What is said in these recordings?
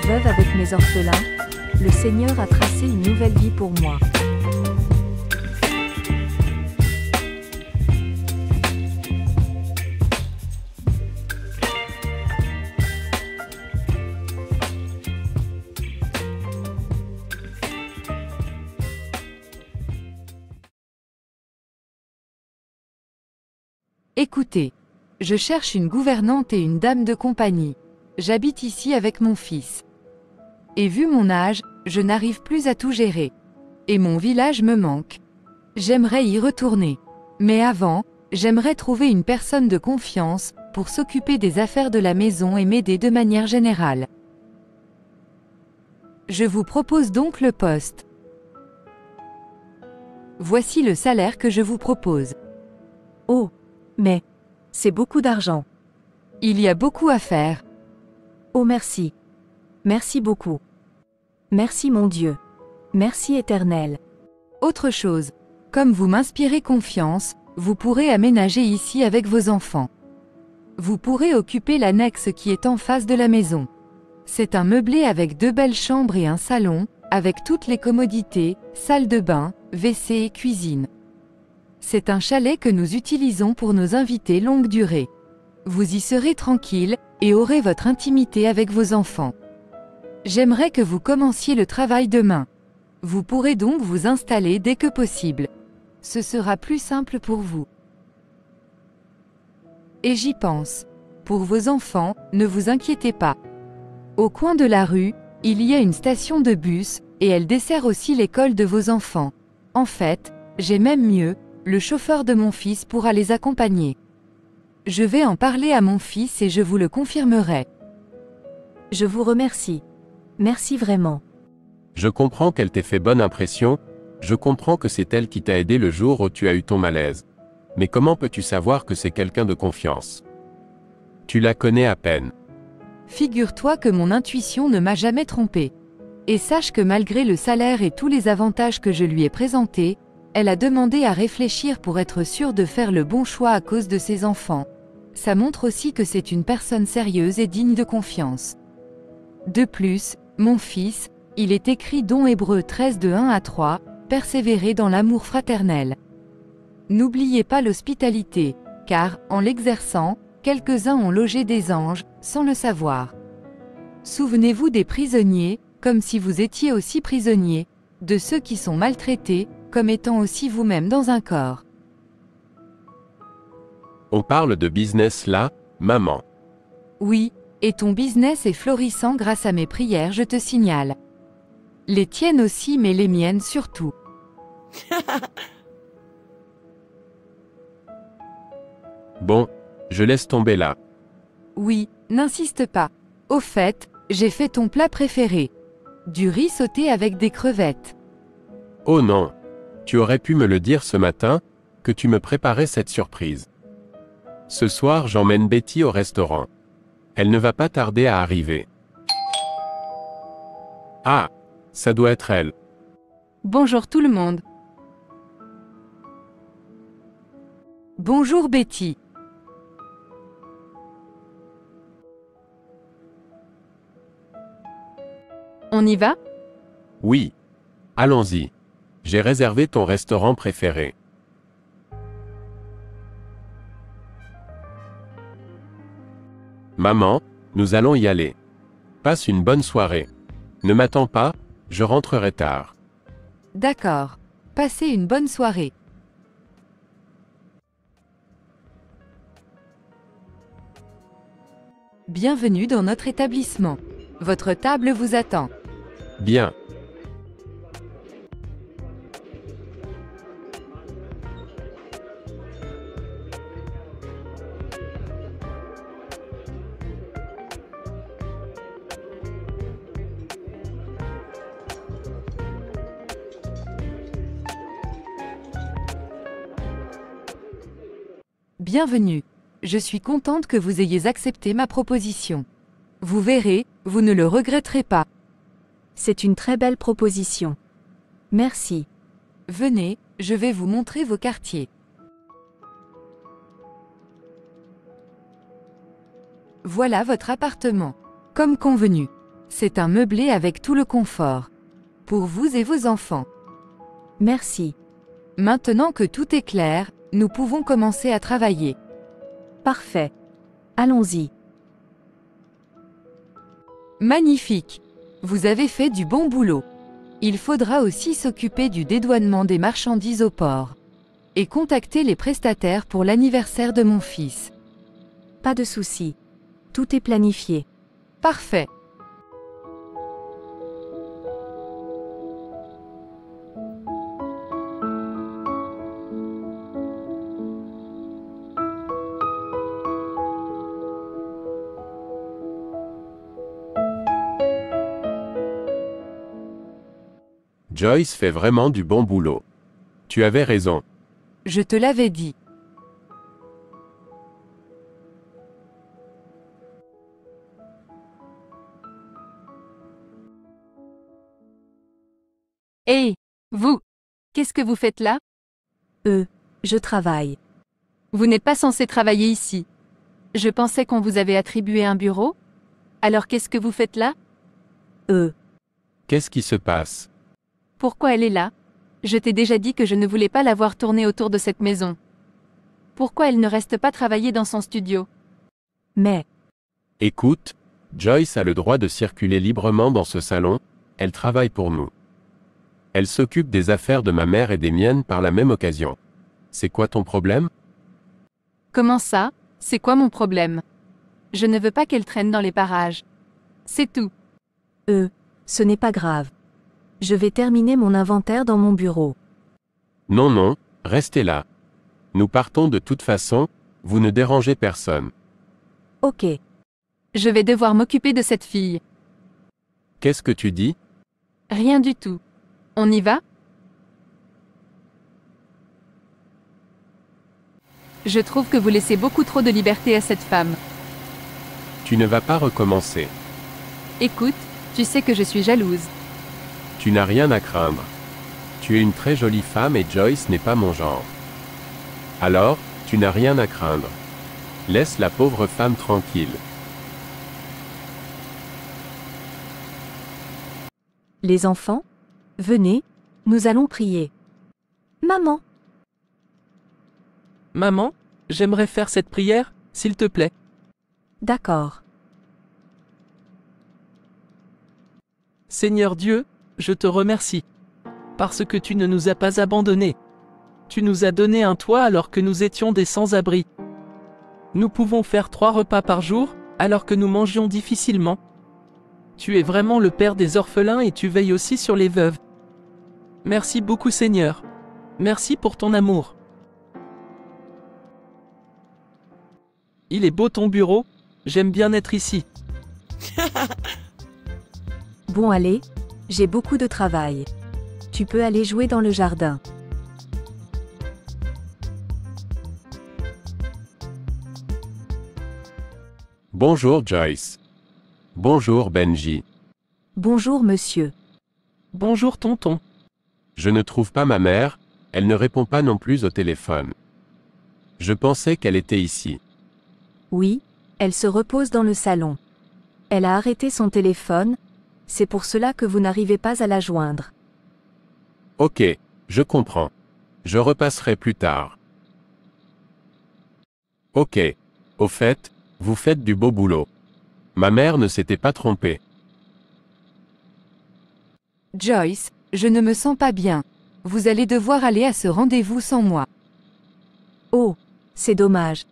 veuve avec mes orphelins, le Seigneur a tracé une nouvelle vie pour moi. Écoutez, je cherche une gouvernante et une dame de compagnie. J'habite ici avec mon fils. Et vu mon âge, je n'arrive plus à tout gérer. Et mon village me manque. J'aimerais y retourner. Mais avant, j'aimerais trouver une personne de confiance pour s'occuper des affaires de la maison et m'aider de manière générale. Je vous propose donc le poste. Voici le salaire que je vous propose. Oh, mais c'est beaucoup d'argent. Il y a beaucoup à faire. Oh merci. Merci beaucoup. Merci mon Dieu. Merci Éternel. Autre chose, comme vous m'inspirez confiance, vous pourrez aménager ici avec vos enfants. Vous pourrez occuper l'annexe qui est en face de la maison. C'est un meublé avec 2 belles chambres et un salon, avec toutes les commodités, salle de bain, WC et cuisine. C'est un chalet que nous utilisons pour nos invités longue durée. Vous y serez tranquille et aurez votre intimité avec vos enfants. J'aimerais que vous commenciez le travail demain. Vous pourrez donc vous installer dès que possible. Ce sera plus simple pour vous. Et j'y pense. Pour vos enfants, ne vous inquiétez pas. Au coin de la rue, il y a une station de bus, et elle dessert aussi l'école de vos enfants. En fait, j'ai même mieux, le chauffeur de mon fils pourra les accompagner. Je vais en parler à mon fils et je vous le confirmerai. Je vous remercie. Merci vraiment. Je comprends qu'elle t'ait fait bonne impression, je comprends que c'est elle qui t'a aidé le jour où tu as eu ton malaise. Mais comment peux-tu savoir que c'est quelqu'un de confiance? Tu la connais à peine. Figure-toi que mon intuition ne m'a jamais trompée. Et sache que malgré le salaire et tous les avantages que je lui ai présentés, elle a demandé à réfléchir pour être sûre de faire le bon choix à cause de ses enfants. Ça montre aussi que c'est une personne sérieuse et digne de confiance. De plus, mon fils, il est écrit dans Hébreux 13 de 1 à 3, persévérer dans l'amour fraternel. N'oubliez pas l'hospitalité, car, en l'exerçant, quelques-uns ont logé des anges, sans le savoir. Souvenez-vous des prisonniers, comme si vous étiez aussi prisonniers, de ceux qui sont maltraités, comme étant aussi vous-même dans un corps. On parle de business là, maman. Oui, et ton business est florissant grâce à mes prières, je te signale. Les tiennes aussi, mais les miennes surtout. Bon, je laisse tomber là. Oui, n'insiste pas. Au fait, j'ai fait ton plat préféré. Du riz sauté avec des crevettes. Oh non. Tu aurais pu me le dire ce matin, que tu me préparais cette surprise. Ce soir, j'emmène Betty au restaurant. Elle ne va pas tarder à arriver. Ah, ça doit être elle. Bonjour tout le monde. Bonjour Betty. On y va? Oui. Allons-y. J'ai réservé ton restaurant préféré. Maman, nous allons y aller. Passe une bonne soirée. Ne m'attends pas, je rentrerai tard. D'accord. Passez une bonne soirée. Bienvenue dans notre établissement. Votre table vous attend. Bien. Bienvenue. Je suis contente que vous ayez accepté ma proposition. Vous verrez, vous ne le regretterez pas. C'est une très belle proposition. Merci. Venez, je vais vous montrer vos quartiers. Voilà votre appartement. Comme convenu. C'est un meublé avec tout le confort. Pour vous et vos enfants. Merci. Maintenant que tout est clair, nous pouvons commencer à travailler. Parfait. Allons-y. Magnifique. Vous avez fait du bon boulot. Il faudra aussi s'occuper du dédouanement des marchandises au port. Et contacter les prestataires pour l'anniversaire de mon fils. Pas de souci. Tout est planifié. Parfait. Joyce fait vraiment du bon boulot. Tu avais raison. Je te l'avais dit. Hé, vous! Qu'est-ce que vous faites là? Je travaille. Vous n'êtes pas censé travailler ici. Je pensais qu'on vous avait attribué un bureau. Alors qu'est-ce que vous faites là? Qu'est-ce qui se passe? Pourquoi elle est là? Je t'ai déjà dit que je ne voulais pas la voir tourner autour de cette maison. Pourquoi elle ne reste pas travailler dans son studio? Mais, Écoute, Joyce a le droit de circuler librement dans ce salon, elle travaille pour nous. Elle s'occupe des affaires de ma mère et des miennes par la même occasion. C'est quoi ton problème? Comment ça? C'est quoi mon problème? Je ne veux pas qu'elle traîne dans les parages. C'est tout. ce n'est pas grave. Je vais terminer mon inventaire dans mon bureau. Non, non, restez là. Nous partons de toute façon, vous ne dérangez personne. Ok. Je vais devoir m'occuper de cette fille. Qu'est-ce que tu dis? Rien du tout. On y va? Je trouve que vous laissez beaucoup trop de liberté à cette femme. Tu ne vas pas recommencer. Écoute, tu sais que je suis jalouse. Tu n'as rien à craindre. Tu es une très jolie femme et Joyce n'est pas mon genre. Alors, tu n'as rien à craindre. Laisse la pauvre femme tranquille. Les enfants? Venez, nous allons prier. Maman, Maman, j'aimerais faire cette prière, s'il te plaît. d'accord. Seigneur Dieu, je te remercie. Parce que tu ne nous as pas abandonnés. Tu nous as donné un toit alors que nous étions des sans-abri. Nous pouvons faire 3 repas par jour, alors que nous mangions difficilement. Tu es vraiment le Père des orphelins et tu veilles aussi sur les veuves. Merci beaucoup Seigneur. Merci pour ton amour. Il est beau ton bureau, j'aime bien être ici. Bon allez, j'ai beaucoup de travail. Tu peux aller jouer dans le jardin. Bonjour Joyce. Bonjour Benji. Bonjour monsieur. Bonjour tonton. Je ne trouve pas ma mère, elle ne répond pas non plus au téléphone. Je pensais qu'elle était ici. Oui, elle se repose dans le salon. Elle a arrêté son téléphone, c'est pour cela que vous n'arrivez pas à la joindre. Ok, je comprends. Je repasserai plus tard. Ok. Au fait, vous faites du beau boulot. Ma mère ne s'était pas trompée. Joyce, je ne me sens pas bien. Vous allez devoir aller à ce rendez-vous sans moi. Oh, c'est dommage.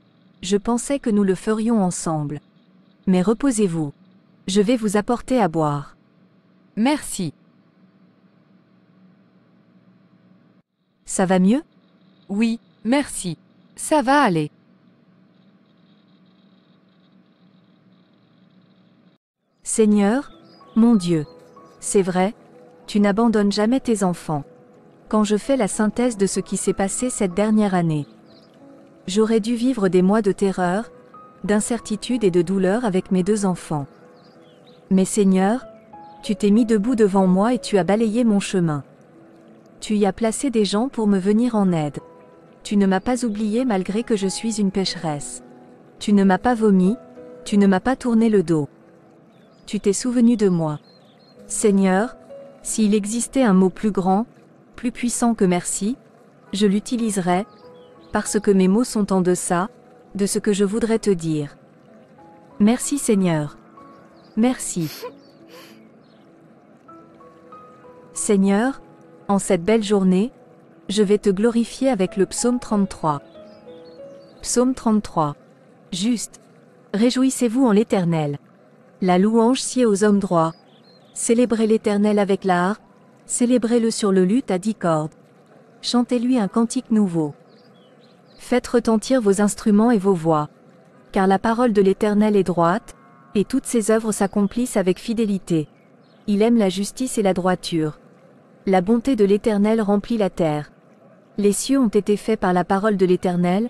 Je pensais que nous le ferions ensemble. Mais reposez-vous. Je vais vous apporter à boire. Merci. Ça va mieux? Oui, merci. Ça va aller. Seigneur, mon Dieu. C'est vrai, tu n'abandonnes jamais tes enfants. Quand je fais la synthèse de ce qui s'est passé cette dernière année, j'aurais dû vivre des mois de terreur, d'incertitude et de douleur avec mes 2 enfants. Mais Seigneur, tu t'es mis debout devant moi et tu as balayé mon chemin. Tu y as placé des gens pour me venir en aide. Tu ne m'as pas oublié malgré que je suis une pécheresse. Tu ne m'as pas vomi, tu ne m'as pas tourné le dos. tu t'es souvenu de moi. Seigneur, s'il existait un mot plus grand, plus puissant que merci, je l'utiliserais, parce que mes mots sont en deçà de ce que je voudrais te dire. Merci Seigneur. Merci. Seigneur, en cette belle journée, je vais te glorifier avec le psaume 33. Psaume 33. Juste. Réjouissez-vous en l'Éternel. La louange sied aux hommes droits. Célébrez l'Éternel avec la harpe, célébrez-le sur le luth à 10 cordes. Chantez-lui un cantique nouveau. Faites retentir vos instruments et vos voix. Car la parole de l'Éternel est droite, et toutes ses œuvres s'accomplissent avec fidélité. Il aime la justice et la droiture. La bonté de l'Éternel remplit la terre. Les cieux ont été faits par la parole de l'Éternel,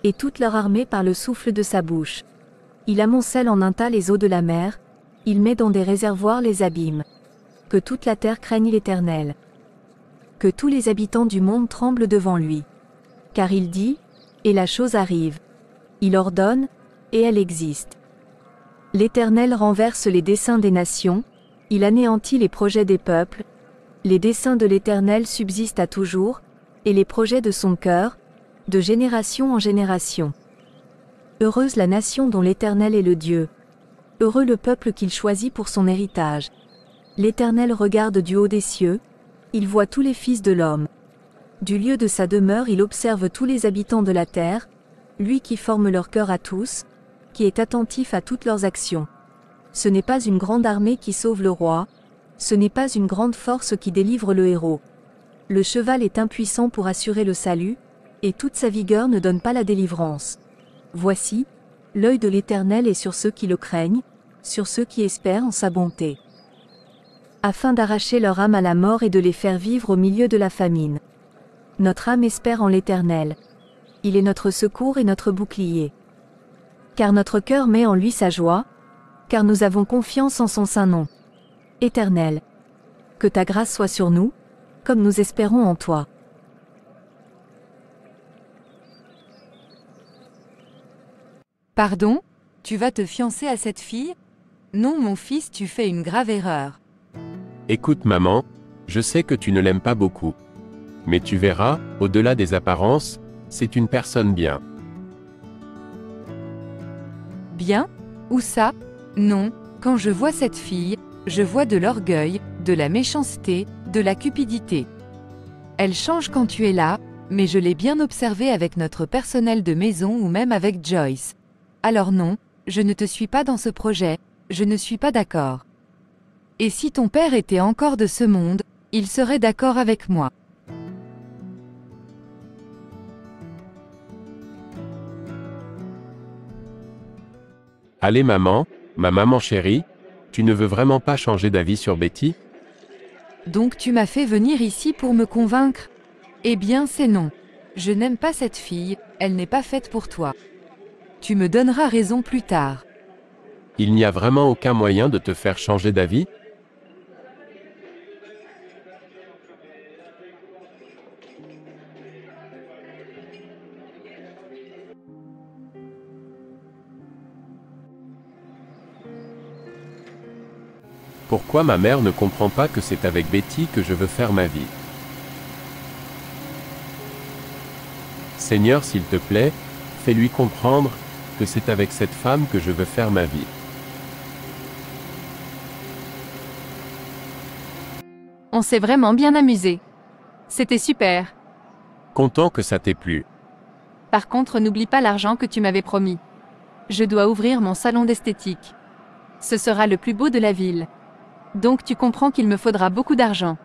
et toute leur armée par le souffle de sa bouche. Il amoncelle en un tas les eaux de la mer, il met dans des réservoirs les abîmes. Que toute la terre craigne l'Éternel. Que tous les habitants du monde tremblent devant lui. Car il dit, et la chose arrive. Il ordonne, et elle existe. L'Éternel renverse les desseins des nations, il anéantit les projets des peuples. Les desseins de l'Éternel subsistent à toujours, et les projets de son cœur, de génération en génération. Heureuse la nation dont l'Éternel est le Dieu. Heureux le peuple qu'il choisit pour son héritage. L'Éternel regarde du haut des cieux, il voit tous les fils de l'homme. Du lieu de sa demeure il observe tous les habitants de la terre, lui qui forme leur cœur à tous, qui est attentif à toutes leurs actions. Ce n'est pas une grande armée qui sauve le roi, ce n'est pas une grande force qui délivre le héros. Le cheval est impuissant pour assurer le salut, et toute sa vigueur ne donne pas la délivrance. Voici, l'œil de l'Éternel est sur ceux qui le craignent, sur ceux qui espèrent en sa bonté. Afin d'arracher leur âme à la mort et de les faire vivre au milieu de la famine. Notre âme espère en l'Éternel. Il est notre secours et notre bouclier. Car notre cœur met en lui sa joie, car nous avons confiance en son saint nom. Éternel, que ta grâce soit sur nous, comme nous espérons en toi. Pardon, tu vas te fiancer à cette fille? Non mon fils, tu fais une grave erreur. Écoute maman, je sais que tu ne l'aimes pas beaucoup. Mais tu verras, au-delà des apparences, c'est une personne bien. Bien? Où ça? Non, quand je vois cette fille, je vois de l'orgueil, de la méchanceté, de la cupidité. Elle change quand tu es là, mais je l'ai bien observée avec notre personnel de maison ou même avec Joyce. Alors non, je ne te suis pas dans ce projet, je ne suis pas d'accord. Et si ton père était encore de ce monde, il serait d'accord avec moi. Allez maman, ma maman chérie, tu ne veux vraiment pas changer d'avis sur Betty? Donc tu m'as fait venir ici pour me convaincre? Eh bien c'est non. Je n'aime pas cette fille, elle n'est pas faite pour toi. Tu me donneras raison plus tard. Il n'y a vraiment aucun moyen de te faire changer d'avis? Pourquoi ma mère ne comprend pas que c'est avec Betty que je veux faire ma vie? Seigneur, s'il te plaît, fais-lui comprendre que c'est avec cette femme que je veux faire ma vie. On s'est vraiment bien amusé. C'était super. Content que ça t'ait plu. Par contre, n'oublie pas l'argent que tu m'avais promis. Je dois ouvrir mon salon d'esthétique. Ce sera le plus beau de la ville. Donc tu comprends qu'il me faudra beaucoup d'argent.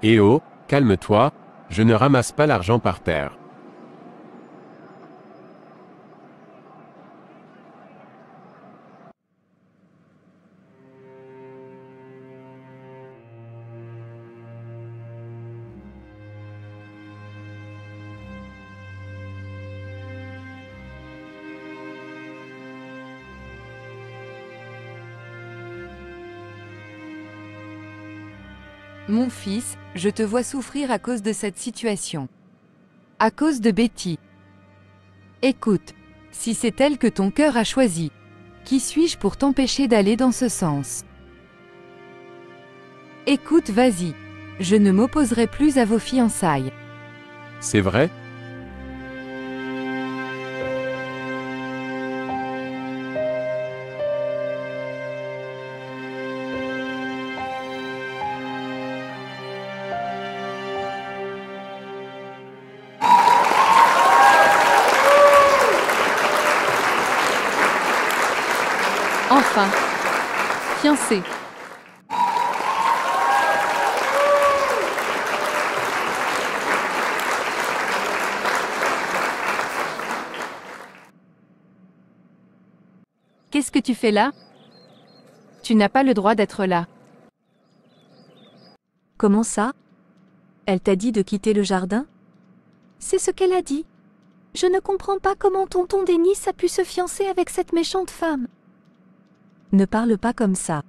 Eh oh, calme-toi, je ne ramasse pas l'argent par terre. Mon fils, je te vois souffrir à cause de cette situation. À cause de Betty. Écoute, si c'est elle que ton cœur a choisi, Qui suis-je pour t'empêcher d'aller dans ce sens? Écoute, vas-y. Je ne m'opposerai plus à vos fiançailles. C'est vrai? Enfin. Fiancé. Qu'est-ce que tu fais là? Tu n'as pas le droit d'être là. Comment ça? Elle t'a dit de quitter le jardin? C'est ce qu'elle a dit. Je ne comprends pas comment tonton Denis a pu se fiancer avec cette méchante femme. Ne parle pas comme ça.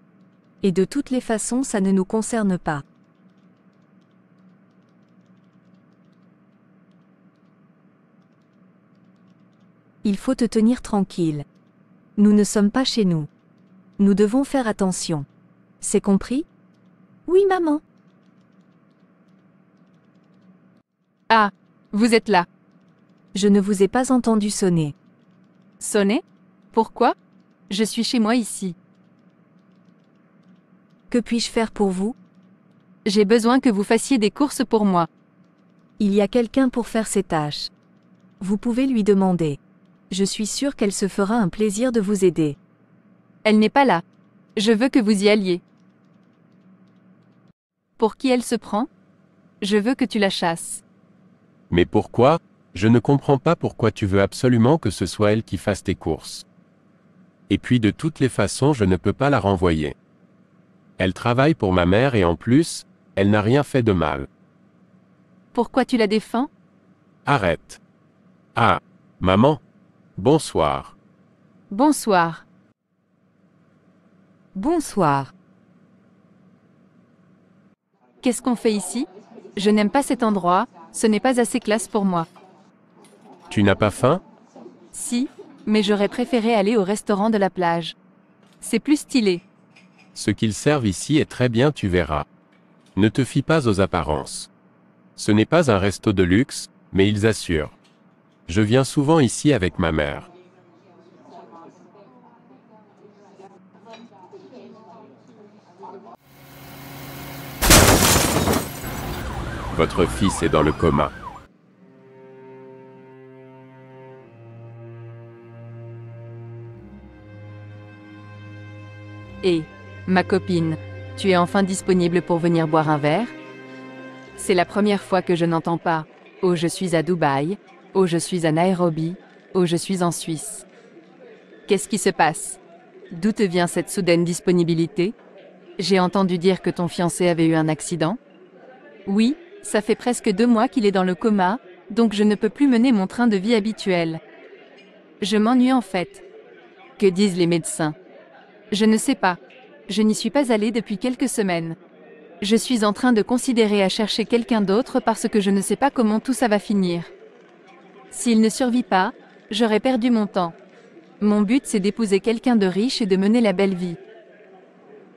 Et de toutes les façons, ça ne nous concerne pas. Il faut te tenir tranquille. Nous ne sommes pas chez nous. Nous devons faire attention. C'est compris? Oui, maman. Ah, vous êtes là. Je ne vous ai pas entendu sonner. Sonner? Pourquoi? Je suis chez moi ici. Que puis-je faire pour vous? J'ai besoin que vous fassiez des courses pour moi. Il y a quelqu'un pour faire ces tâches. Vous pouvez lui demander. Je suis sûre qu'elle se fera un plaisir de vous aider. Elle n'est pas là. Je veux que vous y alliez. Pour qui elle se prend? Je veux que tu la chasses. Mais pourquoi? Je ne comprends pas pourquoi tu veux absolument que ce soit elle qui fasse tes courses. Et puis de toutes les façons, je ne peux pas la renvoyer. Elle travaille pour ma mère et en plus, elle n'a rien fait de mal. Pourquoi tu la défends? Arrête. Ah, maman. Bonsoir. Bonsoir. Bonsoir. Qu'est-ce qu'on fait ici? Je n'aime pas cet endroit, ce n'est pas assez classe pour moi. Tu n'as pas faim? Si, mais j'aurais préféré aller au restaurant de la plage. C'est plus stylé. Ce qu'ils servent ici est très bien, tu verras. Ne te fie pas aux apparences. Ce n'est pas un resto de luxe, mais ils assurent. Je viens souvent ici avec ma mère. Votre fils est dans le coma. Et, ma copine, tu es enfin disponible pour venir boire un verre? C'est la première fois que je n'entends pas « Oh, je suis à Dubaï »,« Oh, je suis à Nairobi »,« Oh, je suis en Suisse ». Qu'est-ce qui se passe? D'où te vient cette soudaine disponibilité? J'ai entendu dire que ton fiancé avait eu un accident? Oui, ça fait presque 2 mois qu'il est dans le coma, donc je ne peux plus mener mon train de vie habituel. Je m'ennuie en fait. Que disent les médecins? Je ne sais pas. Je n'y suis pas allée depuis quelques semaines. Je suis en train de considérer à chercher quelqu'un d'autre parce que je ne sais pas comment tout ça va finir. S'il ne survit pas, j'aurai perdu mon temps. Mon but, c'est d'épouser quelqu'un de riche et de mener la belle vie.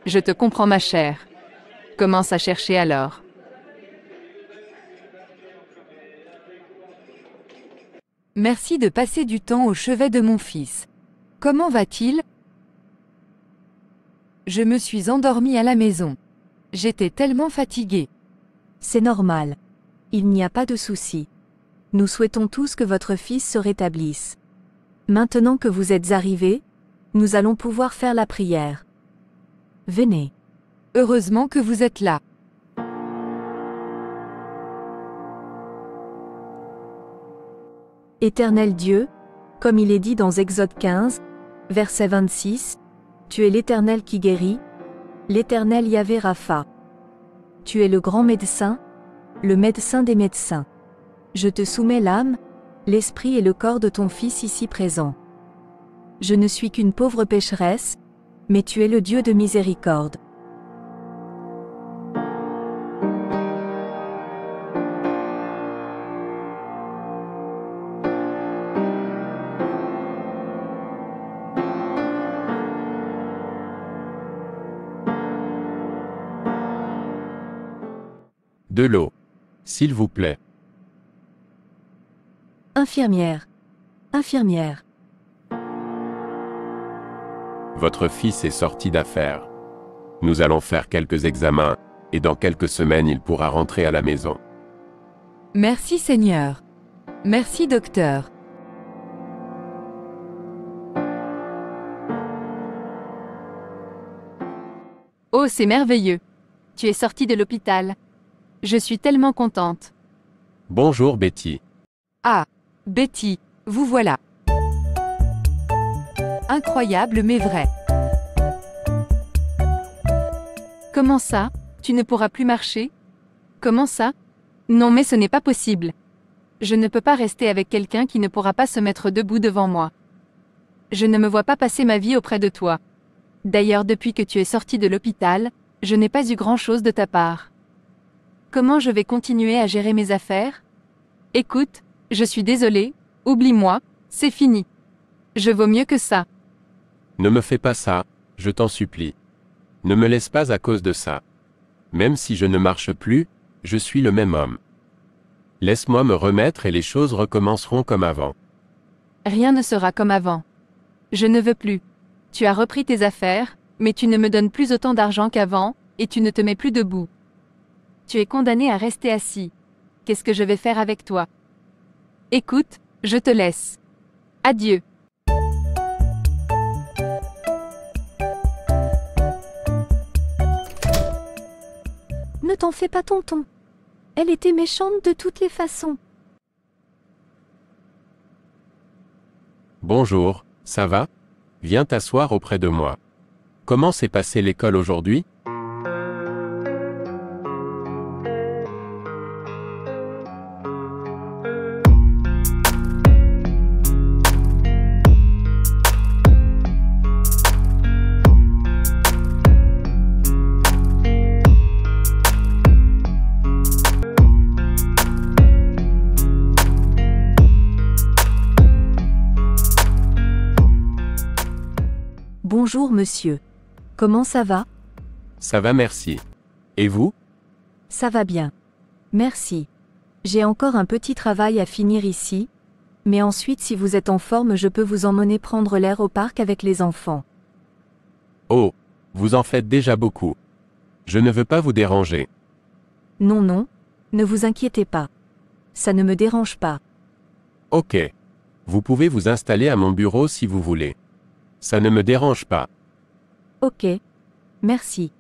Je te comprends, ma chère. Commence à chercher alors. Merci de passer du temps au chevet de mon fils. Comment va-t-il? Je me suis endormie à la maison. J'étais tellement fatiguée. C'est normal. Il n'y a pas de souci. Nous souhaitons tous que votre fils se rétablisse. Maintenant que vous êtes arrivés, nous allons pouvoir faire la prière. Venez. Heureusement que vous êtes là. Éternel Dieu, comme il est dit dans Exode 15, verset 26, tu es l'Éternel qui guérit, l'Éternel Yahvé Rapha. Tu es le grand médecin, le médecin des médecins. Je te soumets l'âme, l'esprit et le corps de ton Fils ici présent. Je ne suis qu'une pauvre pécheresse, mais tu es le Dieu de miséricorde. De l'eau. S'il vous plaît. Infirmière. Infirmière. Votre fils est sorti d'affaires. Nous allons faire quelques examens, et dans quelques semaines il pourra rentrer à la maison. Merci Seigneur. Merci docteur. Oh, c'est merveilleux. Tu es sortie de l'hôpital. Je suis tellement contente. Bonjour Betty. Ah, Betty, vous voilà. Incroyable mais vrai. Comment ça? Tu ne pourras plus marcher? Comment ça? Non mais ce n'est pas possible. Je ne peux pas rester avec quelqu'un qui ne pourra pas se mettre debout devant moi. Je ne me vois pas passer ma vie auprès de toi. D'ailleurs, depuis que tu es sortie de l'hôpital, je n'ai pas eu grand-chose de ta part. Comment je vais continuer à gérer mes affaires? Écoute, je suis désolée, oublie-moi, c'est fini. Je vaux mieux que ça. Ne me fais pas ça, je t'en supplie. Ne me laisse pas à cause de ça. Même si je ne marche plus, je suis le même homme. Laisse-moi me remettre et les choses recommenceront comme avant. Rien ne sera comme avant. Je ne veux plus. Tu as repris tes affaires, mais tu ne me donnes plus autant d'argent qu'avant, et tu ne te mets plus debout. Tu es condamné à rester assis. Qu'est-ce que je vais faire avec toi? Écoute, je te laisse. Adieu. Ne t'en fais pas, tonton. Elle était méchante de toutes les façons. Bonjour, ça va? Viens t'asseoir auprès de moi. Comment s'est passée l'école aujourd'hui? Bonjour monsieur. Comment ça va? Ça va, merci. Et vous? Ça va bien. Merci. J'ai encore un petit travail à finir ici, mais ensuite si vous êtes en forme je peux vous emmener prendre l'air au parc avec les enfants. Oh, vous en faites déjà beaucoup. Je ne veux pas vous déranger. Non, non, ne vous inquiétez pas. Ça ne me dérange pas. Ok. Vous pouvez vous installer à mon bureau si vous voulez. Ça ne me dérange pas. Ok. Merci.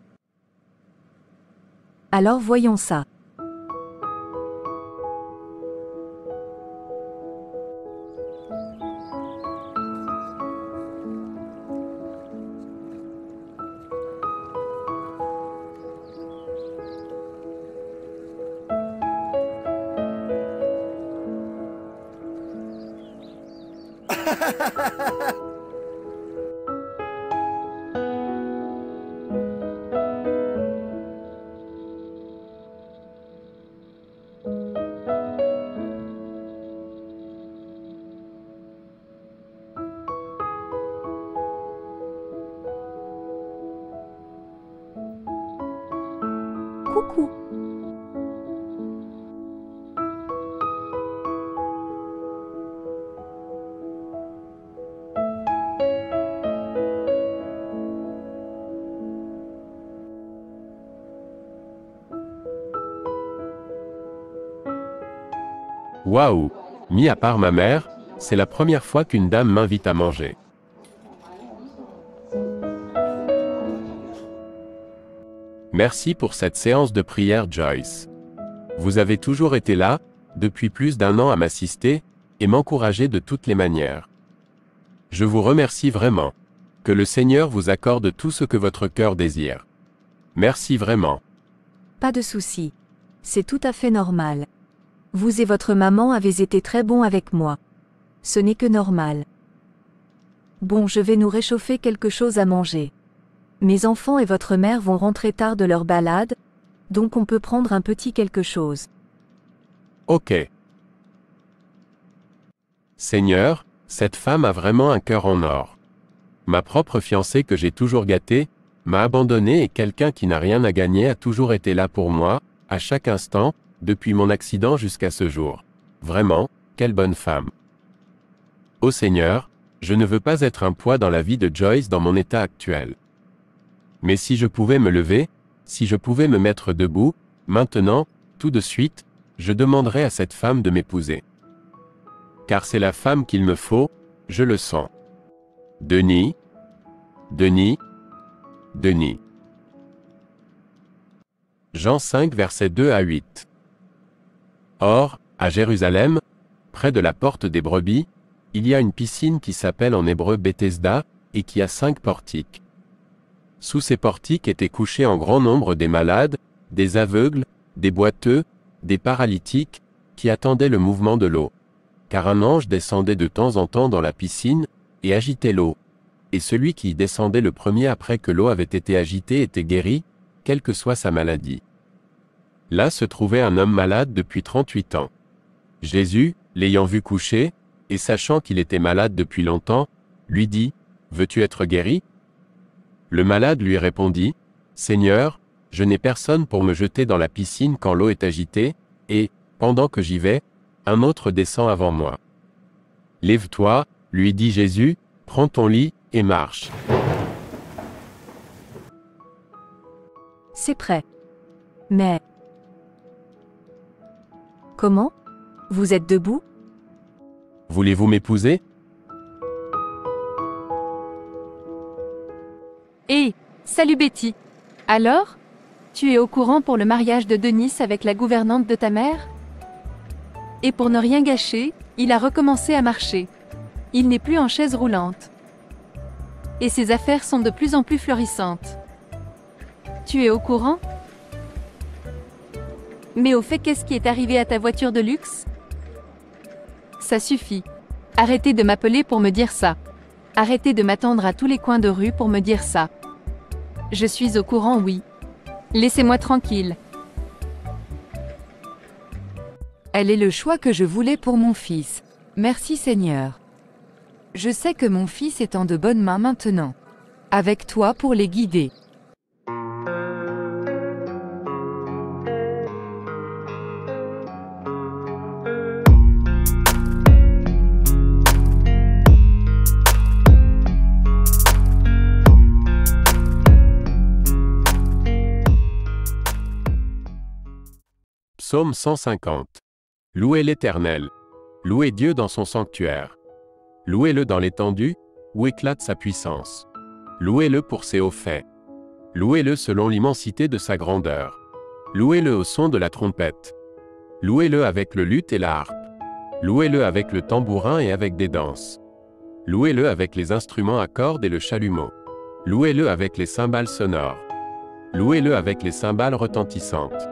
Alors voyons ça. Coucou. Waouh! Mis à part ma mère, c'est la première fois qu'une dame m'invite à manger. Merci pour cette séance de prière, Joyce. Vous avez toujours été là, depuis plus d'1 an à m'assister, et m'encourager de toutes les manières. Je vous remercie vraiment. Que le Seigneur vous accorde tout ce que votre cœur désire. Merci vraiment. Pas de souci. C'est tout à fait normal. Vous et votre maman avez été très bons avec moi. Ce n'est que normal. Bon, je vais nous réchauffer quelque chose à manger. Mes enfants et votre mère vont rentrer tard de leur balade, donc on peut prendre un petit quelque chose. Ok. Seigneur, cette femme a vraiment un cœur en or. Ma propre fiancée que j'ai toujours gâtée, m'a abandonné et quelqu'un qui n'a rien à gagner a toujours été là pour moi, À chaque instant, depuis mon accident jusqu'à ce jour. Vraiment, quelle bonne femme. Ô Seigneur, je ne veux pas être un poids dans la vie de Joyce dans mon état actuel. Mais si je pouvais me lever, si je pouvais me mettre debout, maintenant, tout de suite, je demanderais à cette femme de m'épouser. Car c'est la femme qu'il me faut, je le sens. Denis, Denis, Denis. Jean 5 versets 2 à 8. Or, à Jérusalem, près de la porte des brebis, il y a une piscine qui s'appelle en hébreu Bethesda, et qui a 5 portiques. Sous ces portiques étaient couchés en grand nombre des malades, des aveugles, des boiteux, des paralytiques, qui attendaient le mouvement de l'eau. Car un ange descendait de temps en temps dans la piscine, et agitait l'eau. Et celui qui y descendait le premier après que l'eau avait été agitée était guéri, quelle que soit sa maladie. Là se trouvait un homme malade depuis 38 ans. Jésus, l'ayant vu coucher, et sachant qu'il était malade depuis longtemps, lui dit, « Veux-tu être guéri ?» Le malade lui répondit, « Seigneur, je n'ai personne pour me jeter dans la piscine quand l'eau est agitée, et, pendant que j'y vais, un autre descend avant moi. » « Lève-toi, lui dit Jésus, prends ton lit, et marche. » C'est prêt. Mais... Comment? Vous êtes debout? Voulez-vous m'épouser? Hé, salut Betty. Alors? Tu es au courant pour le mariage de Denis avec la gouvernante de ta mère? Et pour ne rien gâcher, il a recommencé à marcher. Il n'est plus en chaise roulante. Et ses affaires sont de plus en plus florissantes. Tu es au courant? Mais au fait, qu'est-ce qui est arrivé à ta voiture de luxe? Ça suffit. Arrêtez de m'appeler pour me dire ça. Arrêtez de m'attendre à tous les coins de rue pour me dire ça. Je suis au courant, oui. Laissez-moi tranquille. Elle est le choix que je voulais pour mon fils. Merci Seigneur. Je sais que mon fils est en de bonnes mains maintenant. Avec toi pour les guider. Psaume 150. Louez l'Éternel. Louez Dieu dans son sanctuaire. Louez-le dans l'étendue, où éclate sa puissance. Louez-le pour ses hauts faits. Louez-le selon l'immensité de sa grandeur. Louez-le au son de la trompette. Louez-le avec le luth et la harpe. Louez-le avec le tambourin et avec des danses. Louez-le avec les instruments à cordes et le chalumeau. Louez-le avec les cymbales sonores. Louez-le avec les cymbales retentissantes.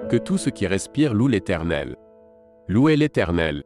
Que tout ce qui respire loue l'Éternel. Louez l'Éternel.